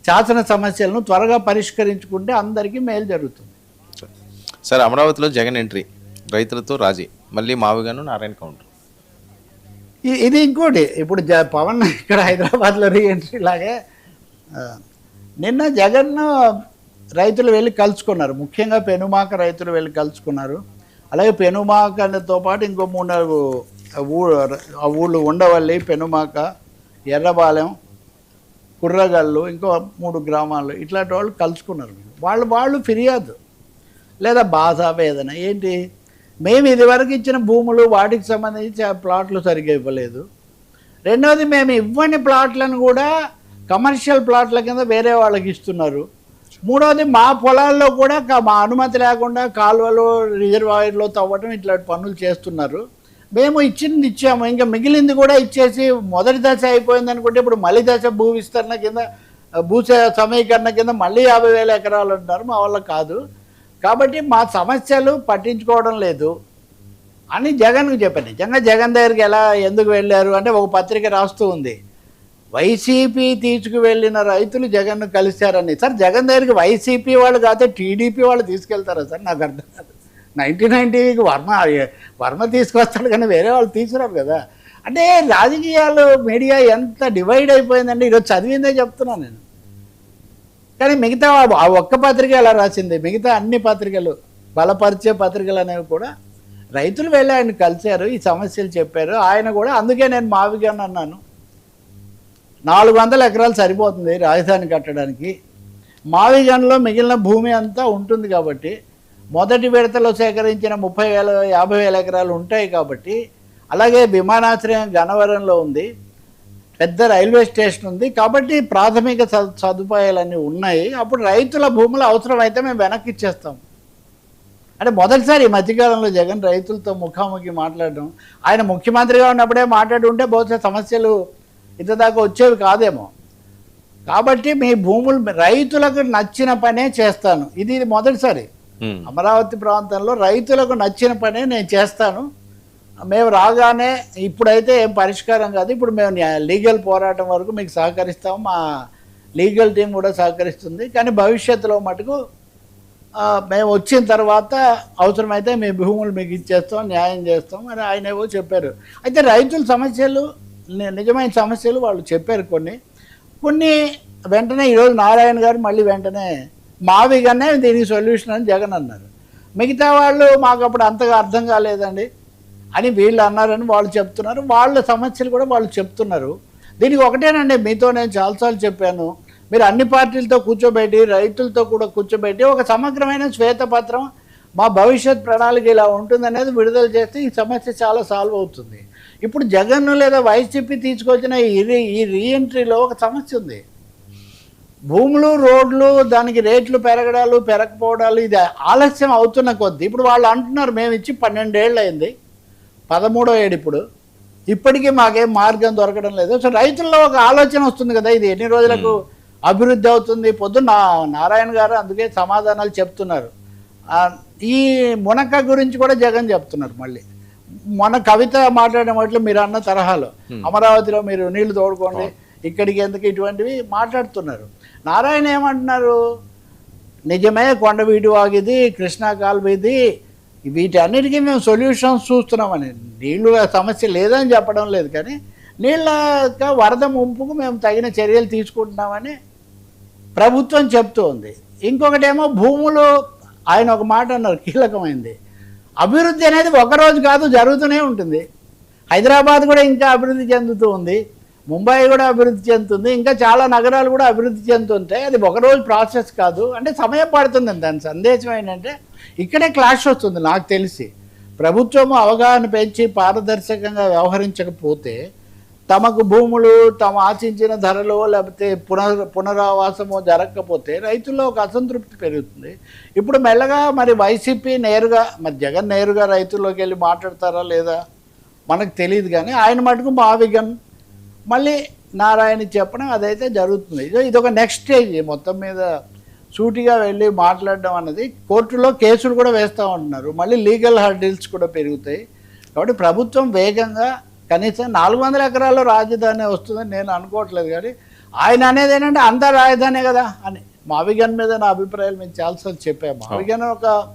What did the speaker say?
శాసన సమస్యలను త్వరగా పరిష్కరించుకుంటే అందరికీ మేలు జరుగుతుంది. సార్, అమరావతిలో జగన్ ఎంట్రీ, రైతులతో రాజీ, మళ్ళీ మావిగాను నారాయణ కౌంటర్. ఇది ఇంకోటి. ఇప్పుడు పవన్ ఇక్కడ హైదరాబాద్లో రీఎంట్రీ లాగే నిన్న జగన్ రైతులు వెళ్ళి కలుసుకున్నారు. ముఖ్యంగా పెనుమాక రైతులు వెళ్ళి కలుసుకున్నారు. అలాగే పెనుమాకతో పాటు ఇంకో 3-4 ఊళ్ళు, ఉండవల్లి, పెనుమాక, ఎర్రబాలెం, కుర్రగల్లు, ఇంకో 3 గ్రామాలు, ఇట్లాంటి వాళ్ళు కలుసుకున్నారు. వాళ్ళు ఫిర్యాదు లేదా బాధ వేదన ఏంటి, మేము ఇదివరకు ఇచ్చిన భూములు వాటికి సంబంధించి ఆ ప్లాట్లు సరిగ్గా ఇవ్వలేదు. రెండవది, మేము ఇవ్వని ప్లాట్లను కూడా కమర్షియల్ ప్లాట్ల కింద వేరే వాళ్ళకి ఇస్తున్నారు. మూడవది, మా పొలాల్లో కూడా మా అనుమతి లేకుండా కాలువలు, రిజర్వాయర్లో తవ్వటం, ఇట్లాంటి పనులు చేస్తున్నారు. మేము ఇచ్చింది ఇచ్చాము, ఇంకా మిగిలింది కూడా ఇచ్చేసి మొదటి దశ అయిపోయింది అనుకుంటే ఇప్పుడు మళ్ళీ దశ భూ విస్తరణ కింద, భూ సమీకరణ కింద మళ్ళీ 50,000 ఎకరాలు అంటున్నారు. మా వల్ల కాదు, కాబట్టి మా సమస్యలు పట్టించుకోవడం లేదు అని జగన్కు చెప్పాను. నిజంగా జగన్ దగ్గరికి ఎందుకు వెళ్ళారు అంటే, ఒక పత్రిక రాస్తూ ఉంది, వైసీపీ తీసుకువెళ్ళిన రైతులు జగన్ను కలిశారని. సార్, జగన్ దగ్గరికి వైసీపీ వాళ్ళు కాకపోతే టీడీపీ వాళ్ళు తీసుకెళ్తారా సార్? నాకు అర్థం కాదు. 99 టీవీకి వర్మ తీసుకొస్తాడు కానీ వేరే వాళ్ళు తీసుకురారు కదా. అంటే రాజకీయాలు, మీడియా ఎంత డివైడ్ అయిపోయిందంటే ఈరోజు చదివిందే చెప్తున్నాను నేను. కానీ మిగతా ఆ ఒక్క పత్రిక ఎలా రాసింది, మిగతా అన్ని పత్రికలు, బలపరిచే పత్రికలు అనేవి కూడా రైతులు వెళ్ళి ఆయన కలిశారు, ఈ సమస్యలు చెప్పారు. ఆయన కూడా, అందుకే నేను మావిగాను అన్నాను, 400 ఎకరాలు సరిపోతుంది రాజధాని కట్టడానికి. మావిగన్లో మిగిలిన భూమి అంతా ఉంటుంది కాబట్టి, మొదటి విడతలో సేకరించిన 30,000-50,000 ఎకరాలు ఉంటాయి కాబట్టి, అలాగే విమానాశ్రయం గన్నవరంలో ఉంది, పెద్ద రైల్వే స్టేషన్ ఉంది కాబట్టి ప్రాథమిక సదుపాయాలన్నీ ఉన్నాయి. అప్పుడు రైతుల భూములు అవసరమైతే మేము వెనక్కి ఇచ్చేస్తాం అంటే మొదటిసారి ఈ మధ్యకాలంలో జగన్ రైతులతో ముఖాముఖి మాట్లాడడం. ఆయన ముఖ్యమంత్రిగా ఉన్నప్పుడే మాట్లాడుంటే బహుశా సమస్యలు ఇంతదాకా వచ్చేవి కాదేమో. కాబట్టి మీ భూములు రైతులకు నచ్చిన పనే చేస్తాను, ఇది మొదటిసారి అమరావతి ప్రాంతంలో రైతులకు నచ్చిన పనే నేను చేస్తాను. మేము రాగానే, ఇప్పుడైతే ఏం పరిష్కారం కాదు, ఇప్పుడు మేము లీగల్ పోరాటం వరకు మీకు సహకరిస్తాము, మా లీగల్ టీం కూడా సహకరిస్తుంది, కానీ భవిష్యత్తులో మటుకు మేము వచ్చిన తర్వాత అవసరమైతే మీ భూములు మీకు ఇచ్చేస్తాం, న్యాయం చేస్తాం అని ఆయన ఏవో చెప్పారు. అయితే రైతుల సమస్యలు, నిజమైన సమస్యలు వాళ్ళు చెప్పారు. కొన్ని వెంటనే ఈరోజు నారాయణ గారు మళ్ళీ వెంటనే మావిగానే దీనికి సొల్యూషన్ అని జగన్ అన్నారు. మిగతా వాళ్ళు మాకు అప్పుడు అంతగా అర్థం కాలేదండి అని వీళ్ళు అన్నారని వాళ్ళు చెప్తున్నారు. వాళ్ళ సమస్యలు కూడా వాళ్ళు చెప్తున్నారు. దీనికి ఒకటేనండి, మీతో నేను చాలాసార్లు చెప్పాను, మీరు అన్ని పార్టీలతో కూర్చోబెట్టి, రైతులతో కూడా కూర్చోబెట్టి ఒక సమగ్రమైన శ్వేతపత్రం, మా భవిష్యత్ ప్రణాళిక ఇలా ఉంటుందనేది విడుదల చేస్తే ఈ సమస్య చాలా సాల్వ్ అవుతుంది. ఇప్పుడు జగన్ లేదా వైసీపీ తీసుకొచ్చిన ఈ రీఎంట్రీలో ఒక సమస్య ఉంది. భూములు, రోడ్లు, దానికి రేట్లు పెరగడాలు, పెరగకపోవడాలు, ఇది ఆలస్యం అవుతున్న కొద్దీ ఇప్పుడు వాళ్ళు అంటున్నారు, మేము ఇచ్చి 12 ఏళ్ళు అయింది, 13వ ఏడు ఇప్పుడు, ఇప్పటికీ మాకేం మార్గం దొరకడం లేదు. సో రైతుల్లో ఒక ఆలోచన వస్తుంది కదా, ఇది ఎన్ని రోజులకు అభివృద్ధి అవుతుంది. పొద్దున్న నారాయణ గారు అందుకే సమాధానాలు చెప్తున్నారు. ఈ మునక గురించి కూడా జగన్ చెప్తున్నారు. మళ్ళీ మన కవిత మాట్లాడిన వాటిలో మీరు అన్న తరహాలో అమరావతిలో మీరు నీళ్లు తోడుకోండి, ఇక్కడికి ఎందుకు, ఇటువంటివి మాట్లాడుతున్నారు. నారాయణ ఏమంటున్నారు, నిజమే కొండవీటి వాగిది, కృష్ణా కాలువది, వీటి అన్నిటికీ మేము సొల్యూషన్స్ చూస్తున్నామని. నీళ్ళు సమస్య లేదని చెప్పడం లేదు, కానీ నీళ్ళ వరద ముంపుకు మేము తగిన చర్యలు తీసుకుంటున్నామని ప్రభుత్వం చెప్తూ ఉంది. ఇంకొకటేమో భూములు, ఆయన ఒక మాట అన్నారు కీలకమైంది, అభివృద్ధి అనేది ఒకరోజు కాదు, జరుగుతూనే ఉంటుంది. హైదరాబాద్ కూడా ఇంకా అభివృద్ధి చెందుతూ ఉంది, ముంబై కూడా అభివృద్ధి చెందుతుంది, ఇంకా చాలా నగరాలు కూడా అభివృద్ధి చెందుతుంటాయి. అది ఒకరోజు ప్రాసెస్ కాదు అంటే సమయం పడుతుందని దాని సందేశం ఏంటంటే, ఇక్కడే క్లాష్ వస్తుంది. నాకు తెలిసి ప్రభుత్వము అవగాహన పెంచి పారదర్శకంగా వ్యవహరించకపోతే, తమకు భూములు, తమ ఆశించిన ధరలు లేకపోతే పునరావాసము జరగకపోతే రైతుల్లో ఒక అసంతృప్తి పెరుగుతుంది. ఇప్పుడు మెల్లగా మరి వైసీపీ నేరుగా, మరి జగన్ నేరుగా రైతుల్లోకి వెళ్ళి మాట్లాడతారా లేదా మనకు తెలియదు, కానీ ఆయన మటుకు మావిగన్ మళ్ళీ నారాయణ చెప్పడం అదైతే జరుగుతుంది. ఇది ఒక నెక్స్ట్ స్టేజ్. మొత్తం మీద సూటిగా వెళ్ళి మాట్లాడడం అన్నది, కోర్టులో కేసులు కూడా వేస్తూ ఉంటున్నారు, మళ్ళీ లీగల్ హర్డిల్స్ కూడా పెరుగుతాయి. కాబట్టి ప్రభుత్వం వేగంగా, కనీసం 400 ఎకరాల్లో రాజధాని వస్తుందని నేను అనుకోవట్లేదు, కానీ ఆయన అనేది ఏంటంటే అంతా రాజధానే కదా అని. మావిగన్ మీద నా అభిప్రాయాలు మేము చాలాసార్లు చెప్పాము. మావిగన్ ఒక